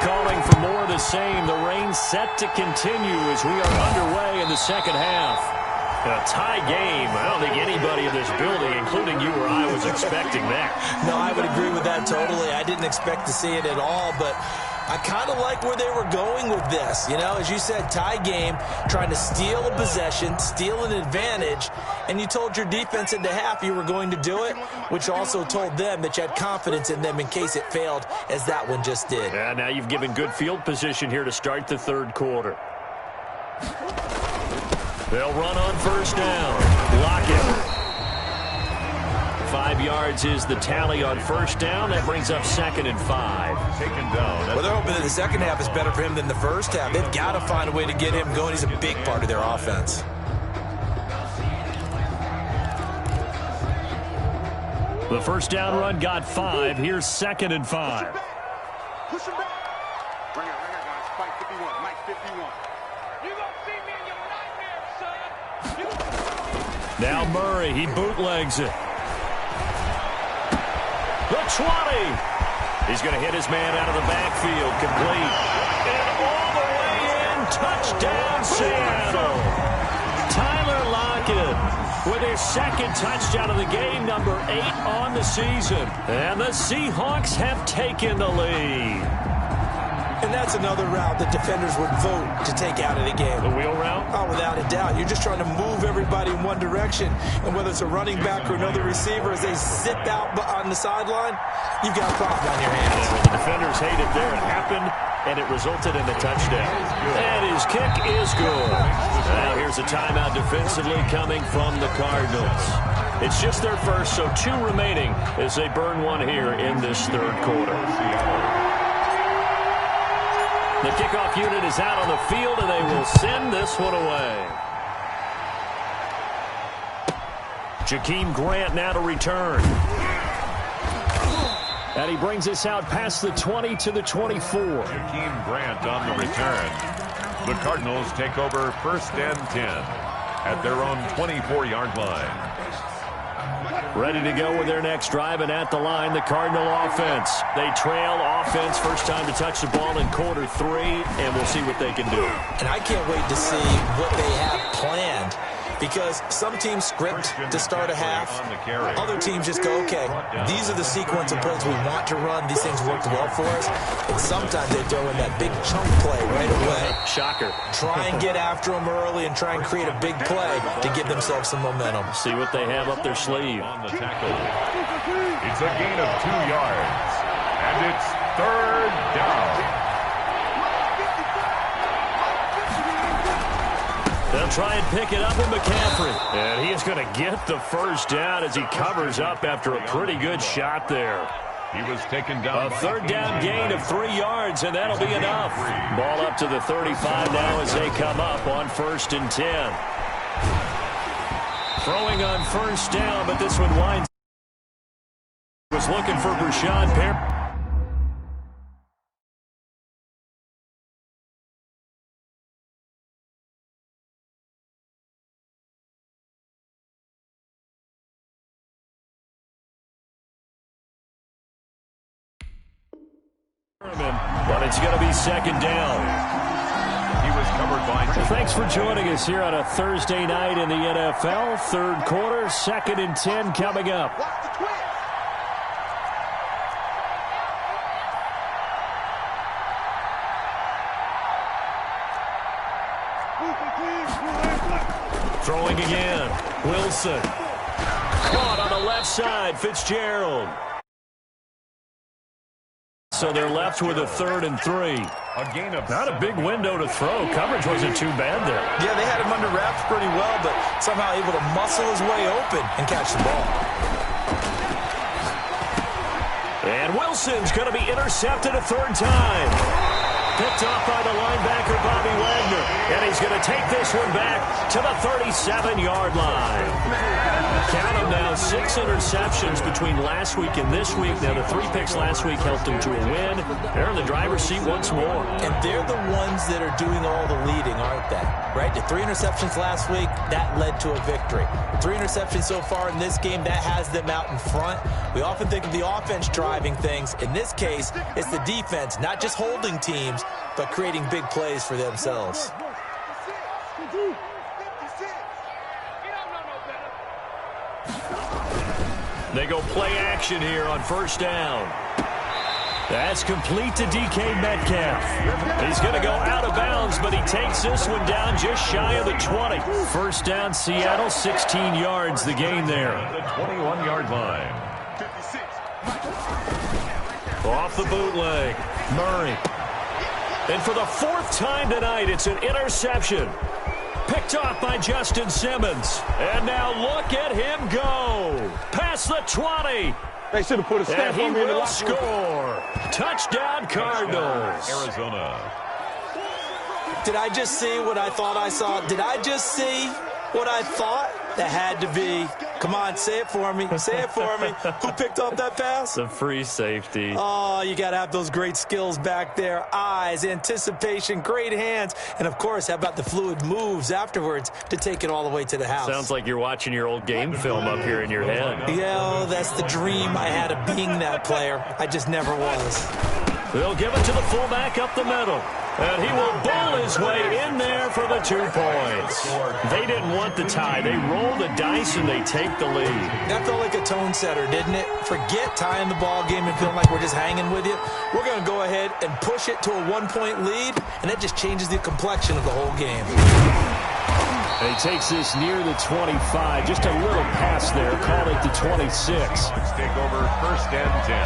calling for more of the same. The rain set to continue as we are underway in the second half. A tie game. I don't think anybody in this building, including you or I, was expecting that. No, I would agree with that totally. I didn't expect to see it at all, but I kind of like where they were going with this. You know, as you said, tie game, trying to steal a possession, steal an advantage, and you told your defense at the half you were going to do it, which also told them that you had confidence in them in case it failed, as that one just did. Yeah, now you've given good field position here to start the third quarter. They'll run on first down. Lockett. 5 yards is the tally on first down. That brings up 2nd and 5. Taken down. Well, they're hoping that the second half is better for him than the first half. They've got to find a way to get him going. He's a big part of their offense. The first down run got 5. Here's 2nd and 5. Push him back. Bring it, guys. Mike 51. Mike 51. You gonna see me in your nightmares, son. Now Murray, he bootlegs it. The 20. He's going to hit his man out of the backfield, complete. And all the way in, touchdown Seattle. Tyler Lockett with his second touchdown of the game, number 8 on the season. And the Seahawks have taken the lead. And that's another route that defenders would vote to take out of the game. The wheel route? Oh, without a doubt. You're just trying to move everybody in one direction. And whether it's a running back or another receiver, as they zip out on the sideline, you've got a problem on your hands. Well, the defenders hate it there. It happened, and it resulted in a touchdown. And his kick is good. Now here's a timeout defensively coming from the Cardinals. It's just their first, so 2 remaining as they burn one here in this third quarter. The kickoff unit is out on the field, and they will send this one away. Jakeem Grant now to return. And he brings us out past the 20 to the 24. Jakeem Grant on the return. The Cardinals take over 1st and 10 at their own 24-yard line. Ready to go with their next drive, and at the line, the Cardinal offense. They trail offense, first time to touch the ball in quarter 3, and we'll see what they can do. And I can't wait to see what they have planned, because some teams script to start a half. Other teams just go, okay, these are the sequence of plays we want to run. These things worked well for us. And sometimes they throw in that big chunk play right away. Shocker. Try and get after them early and try and create a big play to give themselves some momentum. See what they have up their sleeve. On the tackle. It's a gain of 2 yards. And it's 3rd down. They'll try and pick it up with McCaffrey. And he is going to get the first down as he covers up after a pretty good shot there. He was taken down. A 3rd down gain of 3 yards, and that'll be enough. Ball up to the 35 now as they come up on 1st and 10. Throwing on first down, but this one winds. Was looking for Brashad Perriman. But it's going to be 2nd down. He was covered by. Thanks for joining us here on a Thursday night in the NFL. Third quarter, 2nd and 10 coming up. Throwing again. Wilson. Caught on the left side. Fitzgerald. So they're left with a 3rd and 3. A gain of not a big window to throw. Coverage wasn't too bad there. Yeah, they had him under wraps pretty well, but somehow able to muscle his way open and catch the ball. And Wilson's going to be intercepted a 3rd time. Picked off by the linebacker, Bobby Wagner. And he's going to take this one back to the 37-yard line. Count them now, 6 interceptions between last week and this week. Now, the 3 picks last week helped him to a win. They're in the driver's seat once more. And they're the ones that are doing all the leading, aren't they? Right? The 3 interceptions last week, that led to a victory. 3 interceptions so far in this game, that has them out in front. We often think of the offense driving things. In this case, it's the defense, not just holding teams, but creating big plays for themselves. They go play action here on first down. That's complete to DK Metcalf. He's going to go out of bounds, but he takes this one down just shy of the 20. First down, Seattle, 16 yards, the gain there. The 21-yard line. Off the bootleg, Murray. And for the 4th time tonight, it's an interception. Picked off by Justin Simmons. And now look at him go. Past the 20. They should have put a stamp on me in the locker room. Score. Touchdown, Cardinals. Arizona. Did I just see what I thought I saw? Did I just see what I thought? That had to be. Come on, say it for me. Say it for me. Who picked up that pass? The free safety. Oh, you got to have those great skills back there. Eyes, anticipation, great hands. And, of course, how about the fluid moves afterwards to take it all the way to the house? Sounds like you're watching your old game film up here in your head. Yeah, that's the dream I had of being that player. I just never was. They'll give it to the fullback up the middle. And he will bowl his way in there for the 2 points. They didn't want the tie. They roll the dice and they take the lead. That felt like a tone setter, didn't it? Forget tying the ball game and feeling like we're just hanging with you. We're going to go ahead and push it to a 1-point lead, and that just changes the complexion of the whole game. He takes this near the 25. Just a little pass there. Call it the 26. Let's take over first and 10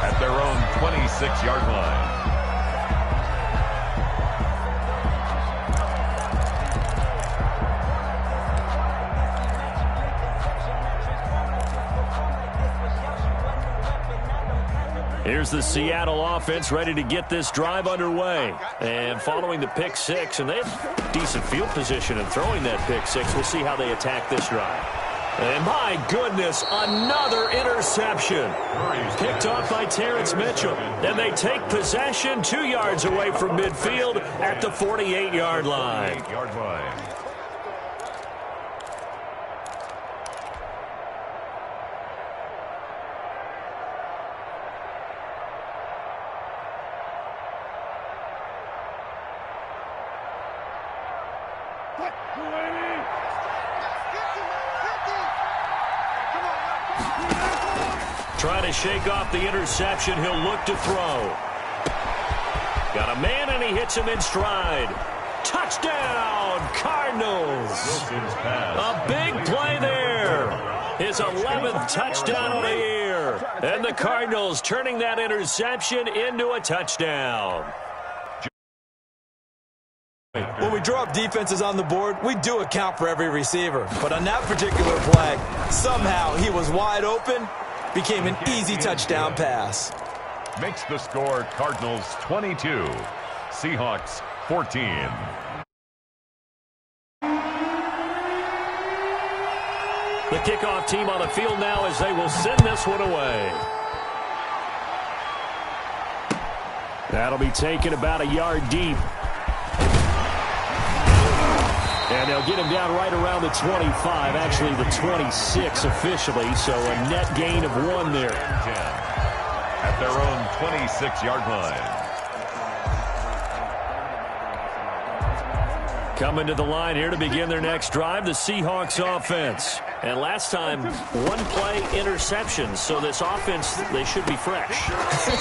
at their own 26-yard line. Here's the Seattle offense ready to get this drive underway. And following the pick 6, and they have decent field position in throwing that pick 6. We'll see how they attack this drive. And my goodness, another interception. Picked off by Terrence Mitchell. And they take possession 2 yards away from midfield at the 48-yard line. 48-yard line. Trying to shake off the interception. He'll look to throw. Got a man, and he hits him in stride. Touchdown, Cardinals. A big play there. His 11th touchdown of the year. And the Cardinals turning that interception into a touchdown. When we draw up defenses on the board, we do account for every receiver. But on that particular play, somehow he was wide open, became an easy touchdown pass. Makes the score Cardinals 22, Seahawks 14. The kickoff team on the field now as they will send this one away. That'll be taken about a yard deep. And they'll get him down right around the 25, actually the 26 officially, so a net gain of 1 there. At their own 26-yard line. Coming to the line here to begin their next drive, the Seahawks offense. And last time, 1-play interception, so this offense, they should be fresh.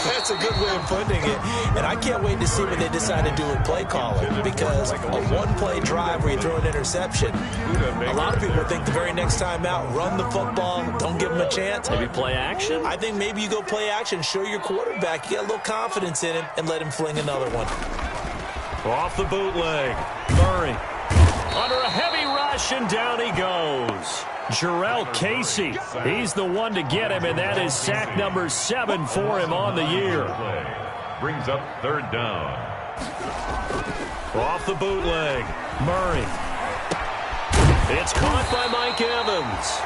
That's a good way of putting it. And I can't wait to see what they decide to do with play calling, because a 1-play drive where you throw an interception, a lot of people think the very next time out, run the football, don't give them a chance. Maybe play action? I think maybe you go play action, show your quarterback, you get a little confidence in him, and let him fling another one. Off the bootleg, Murray. Under a heavy rush, and down he goes. Jarrell Casey, he's the one to get him, and that is sack number 7 for him on the year. Brings up third down. Off the bootleg. Murray. It's caught by Mike Evans.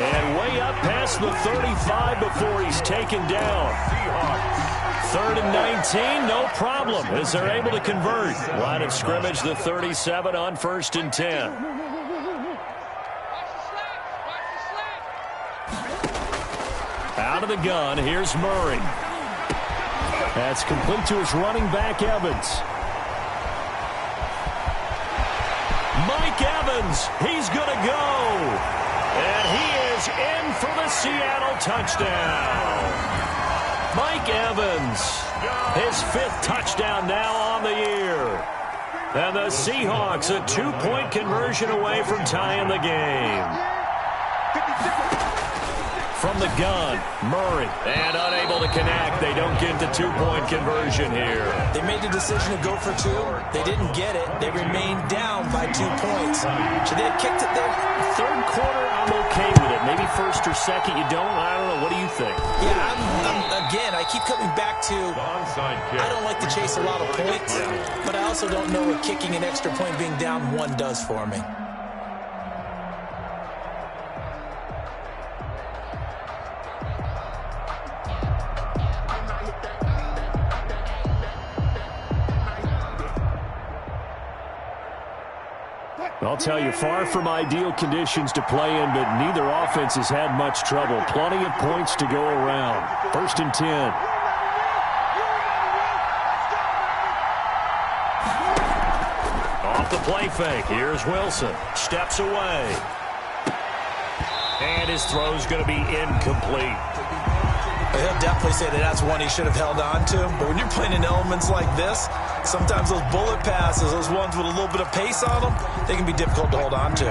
And way up past the 35 before he's taken down. 3rd and 19, no problem, as they're able to convert. Line of scrimmage, the 37 on 1st and 10. Out of the gun, here's Murray. That's complete to his running back, Evans. Mike Evans, he's going to go. And he is in for the Seattle touchdown. Mike Evans, his 5th touchdown now on the year. And the Seahawks a 2-point conversion away from tying the game. From the gun, Murray, and unable to connect. They don't get the 2-point conversion here. They made the decision to go for 2. They didn't get it. They remained down by 2 points. Should they have kicked it there? 3rd quarter, I'm okay with it. Maybe 1st or 2nd, you don't. I don't know. What do you think? Yeah, again, I keep coming back to I don't like to chase a lot of points, but I also don't know what kicking an extra point being down 1 does for me. I'll tell you, far from ideal conditions to play in, but neither offense has had much trouble. Plenty of points to go around. 1st and 10. Off the play fake. Here's Wilson. Steps away. And his throw's going to be incomplete. He'll definitely say that that's one he should have held on to. But when you're playing in elements like this, sometimes those bullet passes, those ones with a little bit of pace on them, they can be difficult to hold on to.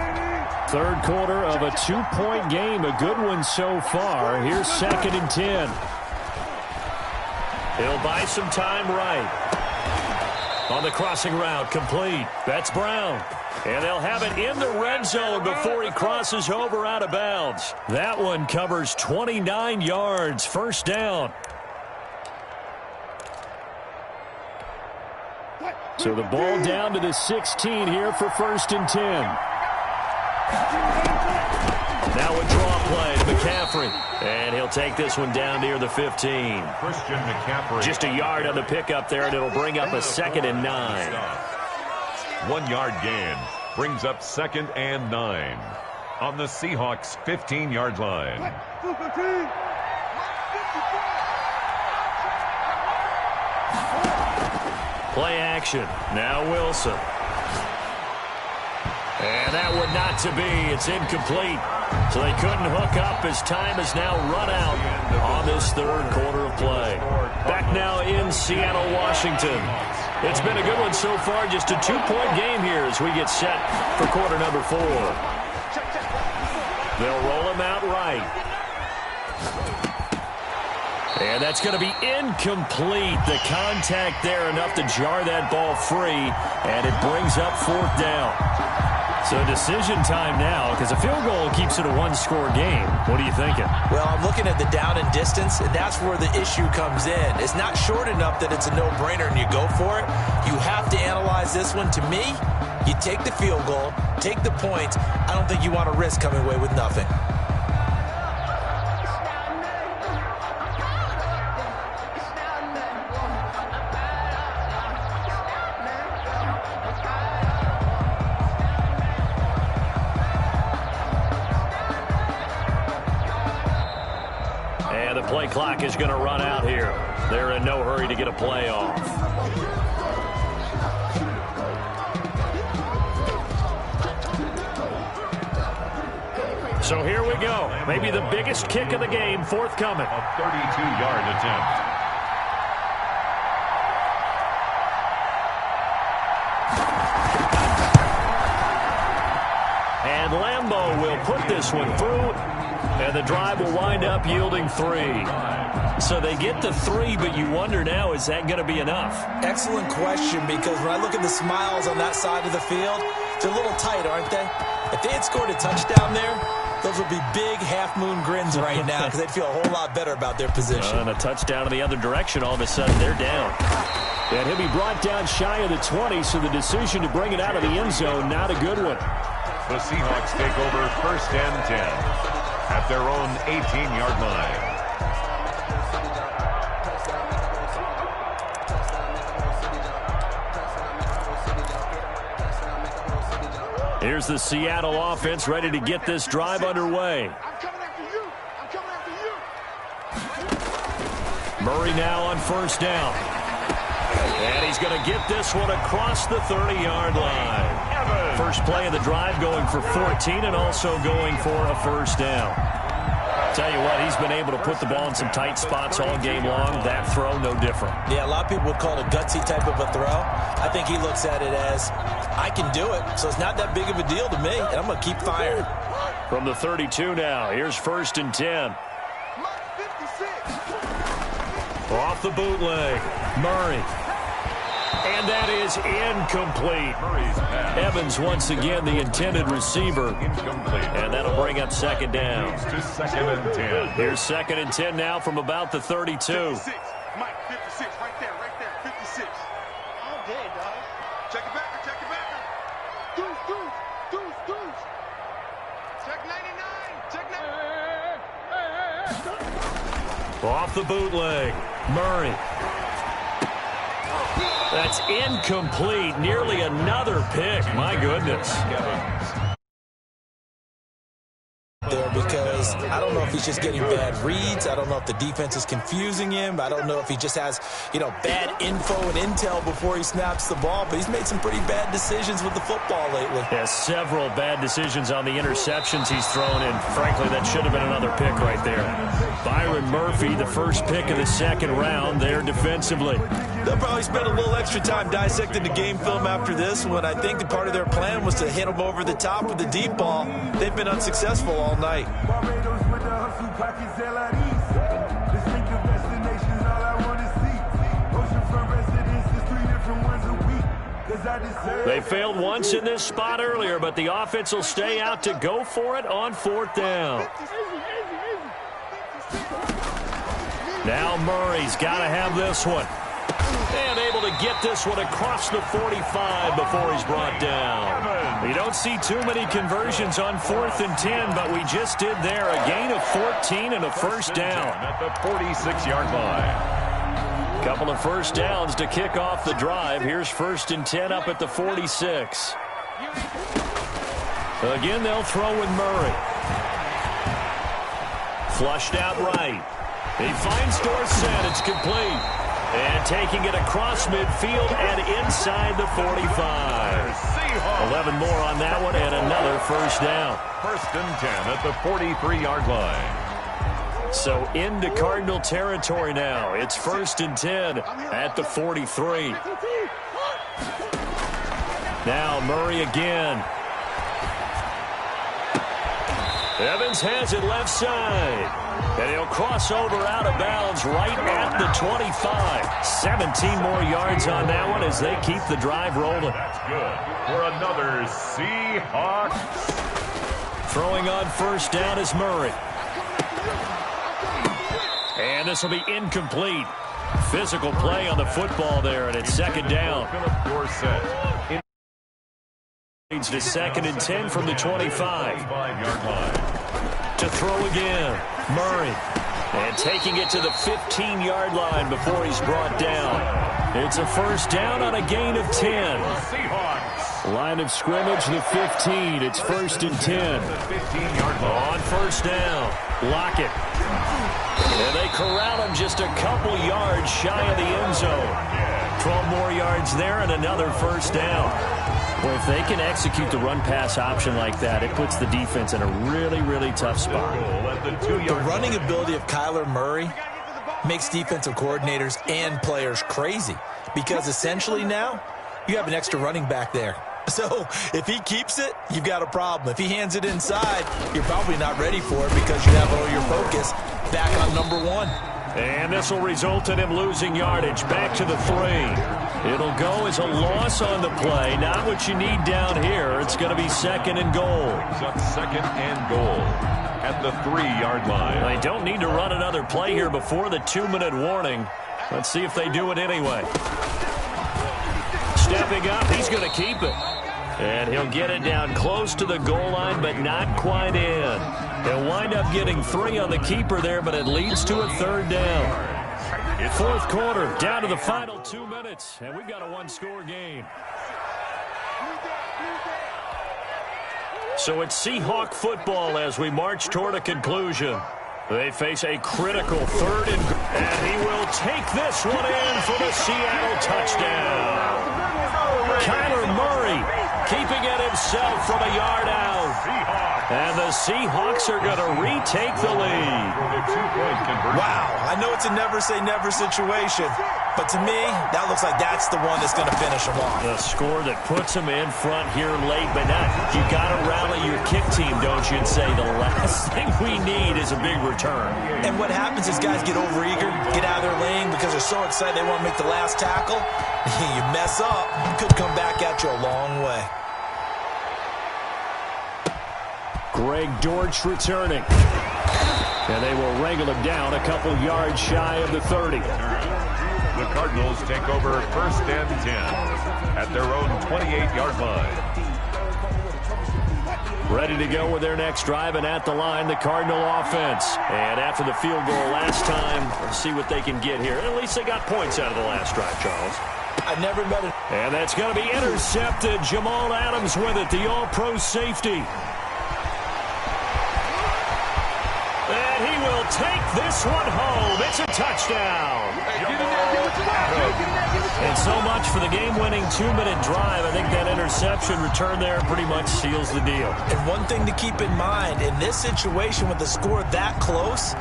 3rd quarter of a 2-point game. A good one so far. Here's 2nd and 10. He'll buy some time right. On the crossing route, complete. That's Brown. And they'll have it in the red zone before he crosses over out of bounds. That one covers 29 yards. 1st down. So the ball down to the 16 here for 1st and 10. Now a draw play to McCaffrey. And he'll take this one down near the 15. Christian McCaffrey. Just a yard on the pickup there, and it'll bring up a 2nd and 9. 1 yard gain brings up 2nd and 9 on the Seahawks 15-yard line. Play action. Now Wilson. And that one not to be. It's incomplete. So they couldn't hook up as time has now run out on this 3rd quarter of play. Back now in Seattle, Washington. It's been a good one so far. Just a 2-point game here as we get set for quarter number 4. They'll roll him out right. And that's going to be incomplete. The contact there enough to jar that ball free. And it brings up 4th down. So decision time now, because a field goal keeps it a 1-score game. What are you thinking? Well, I'm looking at the down and distance, and that's where the issue comes in. It's not short enough that it's a no-brainer and you go for it. You have to analyze this one. To me, you take the field goal, take the points. I don't think you want to risk coming away with nothing. Play clock is going to run out here. They're in no hurry to get a play off. So here we go. Maybe the biggest kick of the game forthcoming. A 32-yard attempt. And Lambeau will put this one through. And the drive will wind up yielding 3. So they get the 3, but you wonder now, is that going to be enough? Excellent question, because when I look at the smiles on that side of the field, they're a little tight, aren't they? If they had scored a touchdown there, those would be big half-moon grins right now because they'd feel a whole lot better about their position. And a touchdown in the other direction, all of a sudden they're down. And he'll be brought down shy of the 20, so the decision to bring it out of the end zone, not a good one. The Seahawks take over 1st and 10 at their own 18-yard line. Here's the Seattle offense ready to get this drive underway. I'm coming after you. I'm coming after you. Murray now on 1st down. And he's going to get this one across the 30-yard line. First play of the drive going for 14 and also going for a 1st down. Tell you what, he's been able to put the ball in some tight spots all game long. That throw, no different. Yeah, a lot of people would call it a gutsy type of a throw. I think he looks at it as, I can do it, so it's not that big of a deal to me, and I'm going to keep firing. From the 32 now, here's 1st and 10. Off the bootleg, Murray. And that is incomplete. Evans once again the intended receiver. And that'll bring up 2nd down. To 2nd and 10. Here's 2nd and 10 now from about the 32. 56. Mike, 56. Right there, 56. All day, dog. Check it back, check it back. Deuce. Check 99. Check 99. Off the bootleg, Murray. That's incomplete. Nearly another pick. My goodness. There, because I don't know if he's just getting bad reads. I don't know if the defense is confusing him. I don't know if he just has, bad info and intel before he snaps the ball. But he's made some pretty bad decisions with the football lately. Yeah, several bad decisions on the interceptions he's thrown in. Frankly, that should have been another pick right there. Byron Murphy, the first pick of the 2nd round there defensively. They'll probably spend a little extra time dissecting the game film after this one. I think that part of their plan was to hit him over the top with the deep ball. They've been unsuccessful all night. They failed once in this spot earlier, but the offense will stay out to go for it on 4th down. Now Murray's got to have this one. And able to get this one across the 45 before he's brought down. We don't see too many conversions on 4th and 10, but we just did there. A gain of 14 and a 1st down. At the 46-yard line. Couple of 1st downs to kick off the drive. Here's 1st and 10 up at the 46. Again, they'll throw with Murray. Flushed out right. He finds Dorsett. It's complete. And taking it across midfield and inside the 45. 11 more on that one and another 1st down. 1st and 10 at the 43-yard line. So into Cardinal territory now. It's 1st and 10 at the 43. Now Murray again. Evans has it left side. And he'll cross over out of bounds right at the 25. 17 more yards on that one as they keep the drive rolling. That's good for another Seahawks. Throwing on 1st down is Murray. And this will be incomplete. Physical play on the football there, and it's 2nd down. Leads to 2nd and 10 from the 25. To throw again. Murray. And taking it to the 15-yard line before he's brought down. It's a 1st down on a gain of 10. Line of scrimmage, the 15. It's 1st and 10. On 1st down. Lockett. And they corral him just a couple yards shy of the end zone. 12 more yards there and another 1st down. Well, if they can execute the run-pass option like that, it puts the defense in a really, really tough spot. The running ability of Kyler Murray makes defensive coordinators and players crazy because essentially now you have an extra running back there. So if he keeps it, you've got a problem. If he hands it inside, you're probably not ready for it because you have all your focus back on number 1. And this will result in him losing yardage back to the 3. It'll go as a loss on the play. Not what you need down here. It's going to be 2nd and goal. It's up 2nd and goal at the 3-yard line. They don't need to run another play here before the 2-minute warning. Let's see if they do it anyway. stepping up. He's going to keep it. And he'll get it down close to the goal line, but not quite in. He'll wind up getting 3 on the keeper there, but it leads to a 3rd down. Fourth quarter, down to the final 2 minutes, and we've got a one-score game. So it's Seahawk football as we march toward a conclusion. They face a critical 3rd and he will take this one in for the Seattle touchdown. Kyler Murray keeping it himself from a yard out. And the Seahawks are going to retake the lead. Wow, I know it's a never-say-never situation, but to me, that looks like that's the one that's going to finish them off. The score that puts them in front here late, but not. You got to rally your kick team, don't you, and say the last thing we need is a big return. And what happens is guys get overeager, get out of their lane because they're so excited they want to make the last tackle. You mess up, could come back at you a long way. Greg Dortch returning. And they will wrangle him down a couple yards shy of the 30. The Cardinals take over 1st and 10 at their own 28-yard line. Ready to go with their next drive, and at the line, the Cardinal offense. And after the field goal last time, let's see what they can get here. At least they got points out of the last drive, Charles. I've never met it. And that's going to be intercepted. Jamal Adams with it, the all-pro safety. And he will take this one home. It's a touchdown. And so much for the game-winning 2-minute drive. I think that interception return there pretty much seals the deal. And one thing to keep in mind, in this situation with the score that close,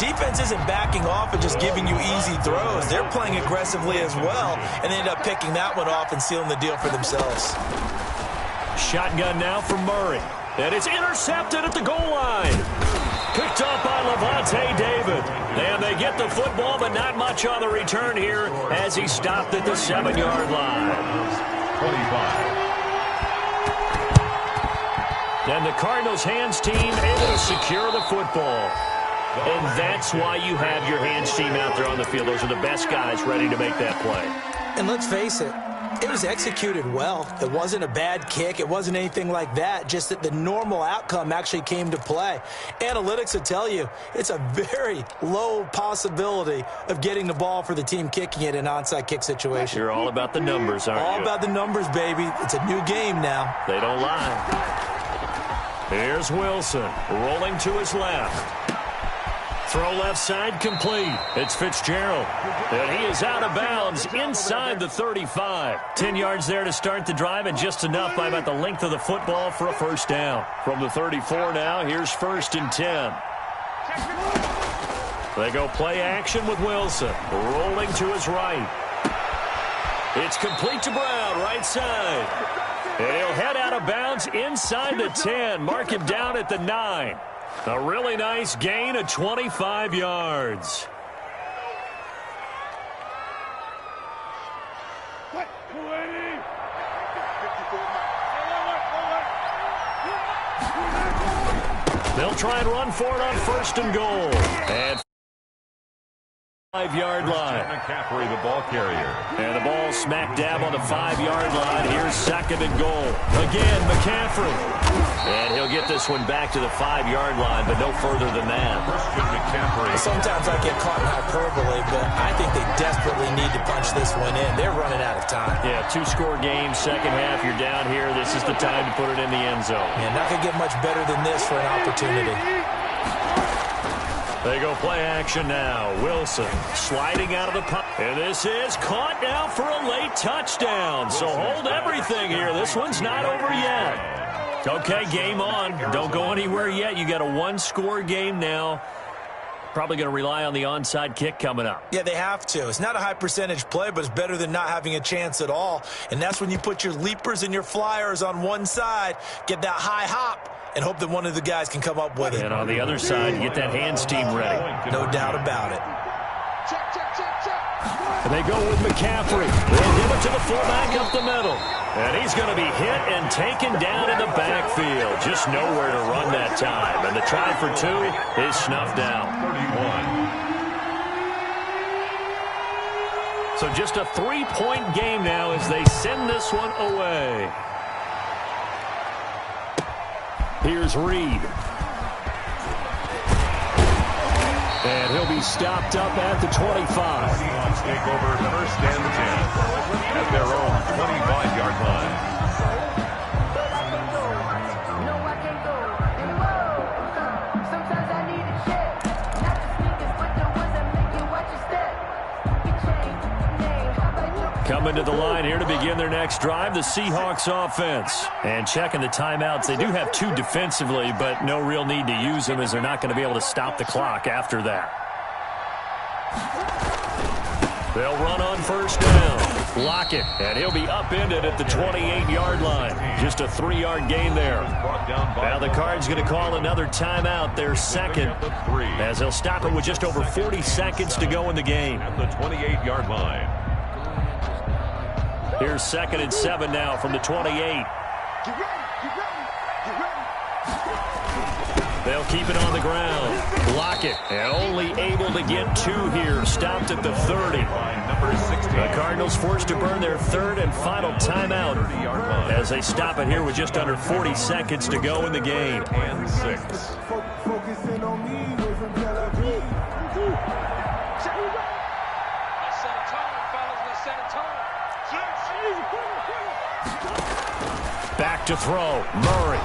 defense isn't backing off and just giving you easy throws. They're playing aggressively as well, and they end up picking that one off and sealing the deal for themselves. Shotgun now for Murray. And it's intercepted at the goal line. Picked up by Levante David. And they get the football, but not much on the return here as he stopped at the 7-yard line. 25. And the Cardinals' hands team able to secure the football. And that's why you have your hands team out there on the field. Those are the best guys ready to make that play. And let's face it, it was executed well. It wasn't a bad kick. It wasn't anything like that. Just that the normal outcome actually came to play. Analytics will tell you it's a very low possibility of getting the ball for the team kicking it in an onside kick situation. You're all about the numbers, aren't you? All about the numbers, baby. It's a new game now. They don't lie. Here's Wilson rolling to his left. Throw left side complete. It's Fitzgerald. And he is out of bounds inside the 35. 10 yards there to start the drive, and just enough by about the length of the football for a 1st down. From the 34 now, here's 1st and 10. They go play action with Wilson. Rolling to his right. It's complete to Brown, right side. And he'll head out of bounds inside the 10. Mark him down at the 9. A really nice gain of 25 yards. They'll try and run for it on 1st and goal. And 5-yard line. McCaffrey, the ball carrier. And the ball smack dab on the 5-yard line. Here's 2nd and goal. Again, McCaffrey. And he'll get this one back to the 5-yard line, but no further than that. Sometimes I get caught in hyperbole, but I think they desperately need to punch this one in. They're running out of time. Yeah, 2-score game, second half. You're down here. This is the time to put it in the end zone. And not going to get much better than this for an opportunity. They go play action now. Wilson sliding out of the pocket. And this is caught now for a late touchdown. So hold everything here. This one's not over yet. Okay, game on. Don't go anywhere yet. You got a 1-score game now. Probably going to rely on the onside kick coming up. Yeah, they have to. It's not a high percentage play, but it's better than not having a chance at all. And that's when you put your leapers and your flyers on one side, get that high hop, and hope that one of the guys can come up with it. And on the other side, you get that hands team ready. No doubt about it. And they go with McCaffrey. They'll give it to the fullback up the middle. And he's going to be hit and taken down in the backfield. Just nowhere to run that time. And the try for 2 is snuffed out. 31. So just a 3-point game now as they send this this one away. Here's Reed. And he'll be stopped up at the 25. Seahawks take over first and 10 at their own 25-yard line. Coming to the line here to begin their next drive, the Seahawks offense. And checking the timeouts, they do have 2 defensively, but no real need to use them as they're not going to be able to stop the clock after that. They'll run on first down. Lockett, and he'll be upended at the 28-yard line. Just a 3-yard gain there. Now the Cards going to call another timeout, their second, as they'll stop it with just over 40 seconds to go in the game. At the 28-yard line. Here's 2nd and 7 now from the 28. They'll keep it on the ground. Lockett, and only able to get 2 here. Stopped at the 30. The Cardinals forced to burn their 3rd and final timeout as they stop it here with just under 40 seconds to go in the game. And 6. Back to throw. Murray.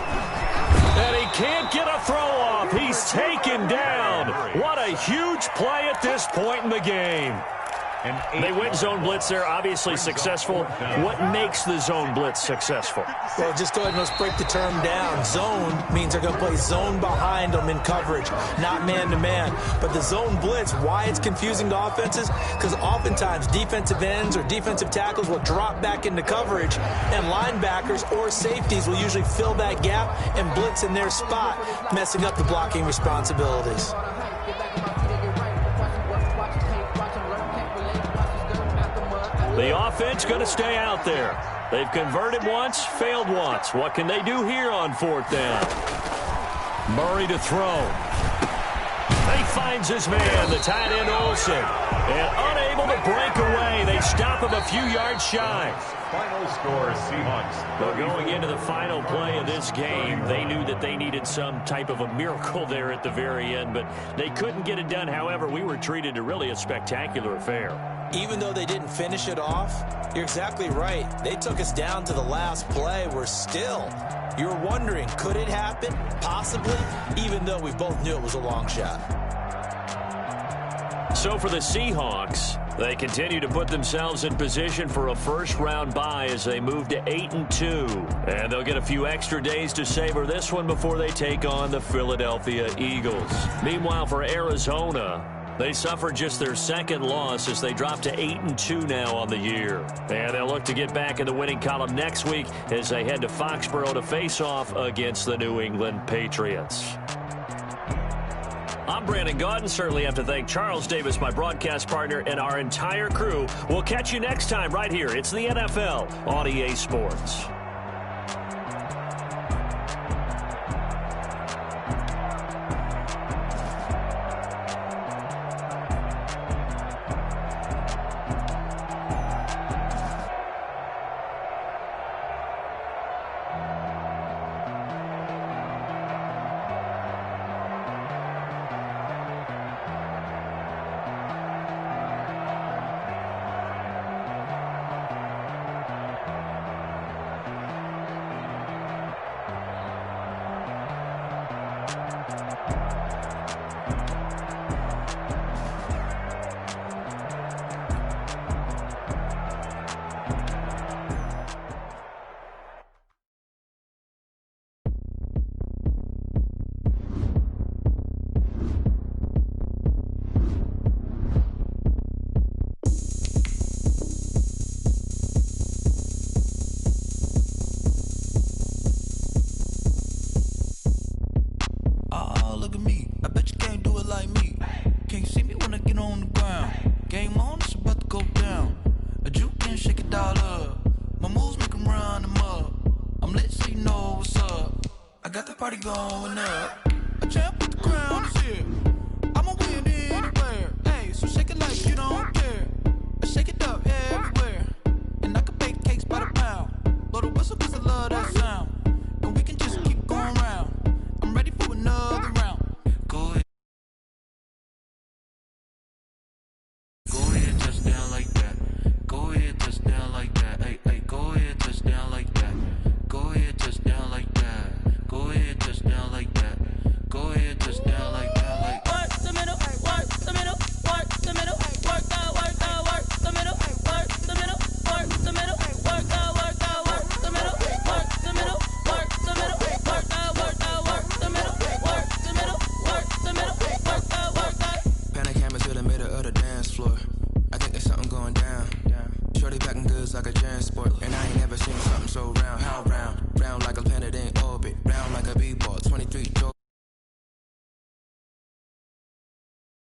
And he can't get a throw off. He's taken down. What a huge play at this point in the game. They win zone blitz. They're obviously successful. What makes the zone blitz successful? Well, just go ahead and let's break the term down. Zone means they're going to play zone behind them in coverage, not man-to-man. But the zone blitz, why it's confusing to offenses? Because oftentimes defensive ends or defensive tackles will drop back into coverage, and linebackers or safeties will usually fill that gap and blitz in their spot, messing up the blocking responsibilities. The offense going to stay out there. They've converted once, failed once. What can they do here on 4th down? Murray to throw. He finds his man, the tight end Olsen. And unable to break away. They stop him a few yards shy. Final score, Seahawks. Well, going into the final play of this game, they knew that they needed some type of a miracle there at the very end, but they couldn't get it done. However, we were treated to really a spectacular affair. Even though they didn't finish it off, you're exactly right. They took us down to the last play. We're still, you're wondering, could it happen? Possibly, even though we both knew it was a long shot. So for the Seahawks, they continue to put themselves in position for a first-round bye as they move to 8-2. And they'll get a few extra days to savor this one before they take on the Philadelphia Eagles. Meanwhile, for Arizona, they suffered just their 2nd loss as they drop to 8-2 now on the year. And they'll look to get back in the winning column next week as they head to Foxborough to face off against the New England Patriots. I'm Brandon Gaudin. Certainly have to thank Charles Davis, my broadcast partner, and our entire crew. We'll catch you next time right here. It's the NFL on EA Sports. Party going up. A champ with the crown is here. I'ma win anywhere. Hey, so shake it like you don't care. I shake it up everywhere. And I can bake cakes by the pound. sharing sport. And I ain't never seen something so round. How round? Round like a planet in orbit. Round like a b-ball. 23 Joe.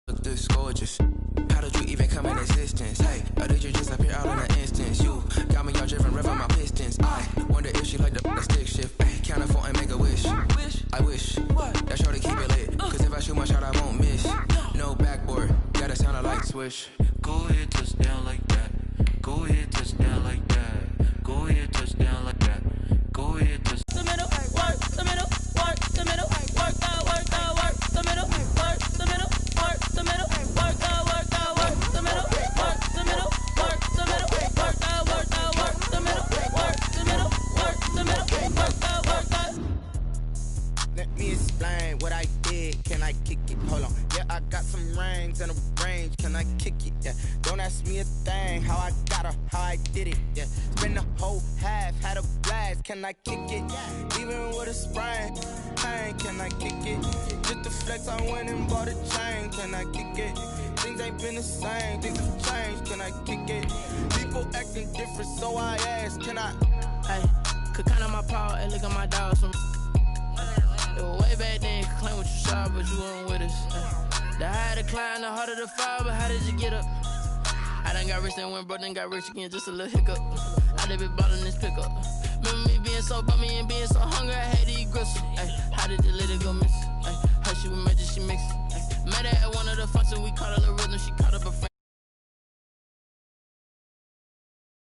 Look this gorgeous. How did you even come in existence? Hey, or did you just appear out in an instance? You got me all driven, revving my pistons. I wonder if she like the stick shift. Ay, count a phone and make a wish. I wish that shorty keep it lit. Cause if I shoot my shot, I won't miss. No backboard, gotta sound a light switch. Go ahead, touchdown like that. Go ahead, touchdown like that. Go ahead, touchdown like that. Go ahead, touchdown. The middle, work the middle, work the middle, work the middle, work the middle, work the middle, work the middle, work the middle, work the middle, work the middle, work the middle, work the middle, work the. Let me explain what I did. Can I kick it? Hold on. Yeah, I got some rings and a range. Can I kick it? Yeah. Don't ask me a thing. How I got her, how I did it. Yeah. Spend the whole half, had a blast. Can I kick it? Even with a sprain. Pain, can I kick it? Just the flex, I went and bought a chain. Can I kick it? Things ain't been the same. Things have changed. Can I kick it? People acting different, so I asked. Can I? Hey, could count on my power and look at my dogs from. It was way back then, could claim what you saw, but you weren't with us. The higher the climb, the harder the fall, but how did you get up? I done got rich, then went broke, then got rich again, just a little hiccup. I done been ballin' this pickup. Remember me being so bummy and being so hungry, I had to eat gristle. Ay, how did the lady go miss? Ay, her she was magic, she mixed. Met her at one of the functions, we caught a little rhythm, she caught up a friend.